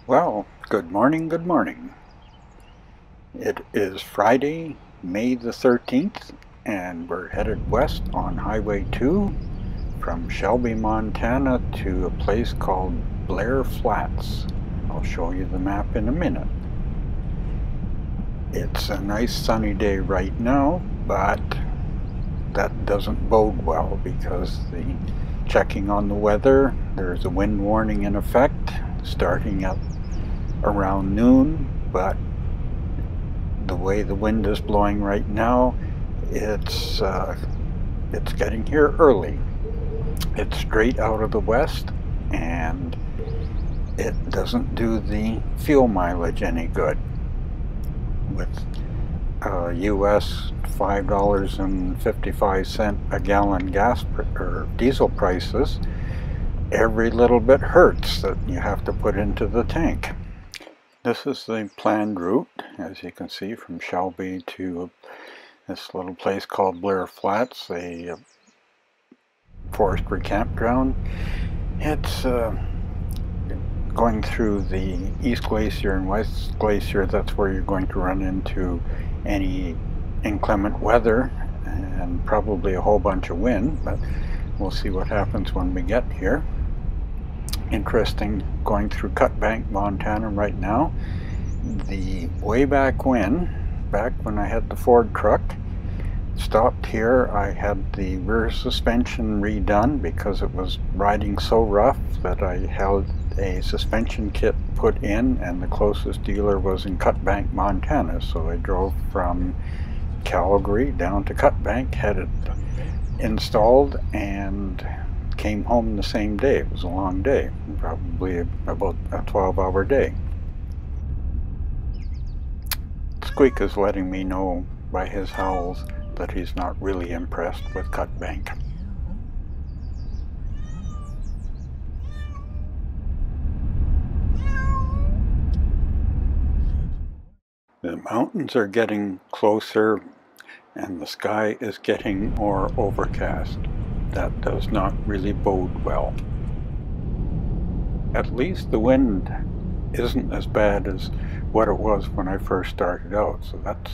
Well, good morning, good morning. It is Friday, May the 13th, and we're headed west on Highway 2 from Shelby, Montana to a place called Blair Flats. I'll show you the map in a minute. It's a nice sunny day right now, but that doesn't bode well because checking on the weather, there's a wind warning in effect starting at around noon, but the way the wind is blowing right now, it's getting here early. It's straight out of the west, and it doesn't do the fuel mileage any good. With US $5.55 a gallon gas or diesel prices, every little bit hurts that you have to put into the tank. This is the planned route, as you can see, from Shelby to this little place called Blair Flats, a forestry campground. It's going through the East Glacier and West Glacier. That's where you're going to run into any inclement weather and probably a whole bunch of wind, but we'll see what happens when we get here. Interesting going through Cutbank, Montana right now. The way back when I had the Ford truck, stopped here, I had the rear suspension redone because it was riding so rough that I had a suspension kit put in, and the closest dealer was in Cutbank, Montana. So I drove from Calgary down to Cutbank, had it installed, and came home the same day. It was a long day, probably about a 12-hour day. Squeak is letting me know by his howls that he's not really impressed with Cutbank. The mountains are getting closer and the sky is getting more overcast. That does not really bode well. At least the wind isn't as bad as what it was when I first started out, so that's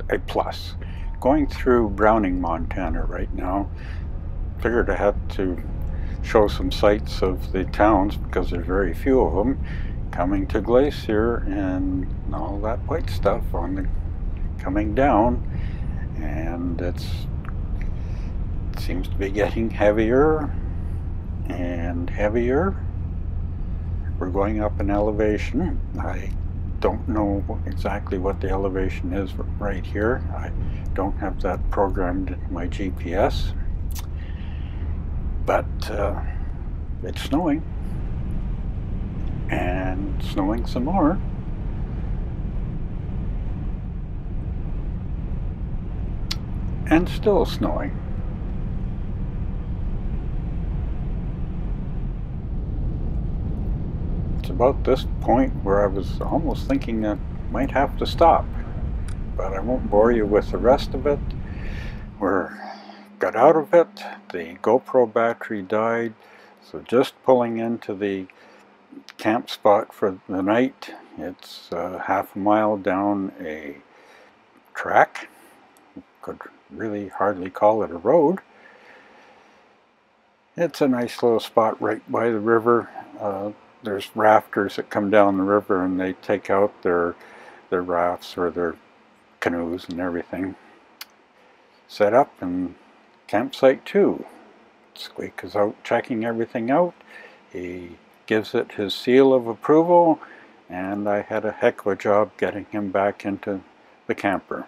a plus. Going through Browning, Montana right now, figured I had to show some sights of the towns because there's very few of them. Coming to Glacier and all that white stuff on the coming down, and it seems to be getting heavier and heavier. We're going up in elevation. I don't know exactly what the elevation is right here. I don't have that programmed in my GPS, but it's snowing and snowing some more. And still snowing. It's about this point where I was almost thinking I might have to stop, but I won't bore you with the rest of it. Got out of it, the GoPro battery died, so just pulling into the camp spot for the night. It's half a mile down a track. Could really hardly call it a road. It's a nice little spot right by the river. There's rafters that come down the river and they take out their rafts or their canoes and everything. Set up and campsite 2. Squeak is out checking everything out. He gives it his seal of approval, and I had a heck of a job getting him back into the camper.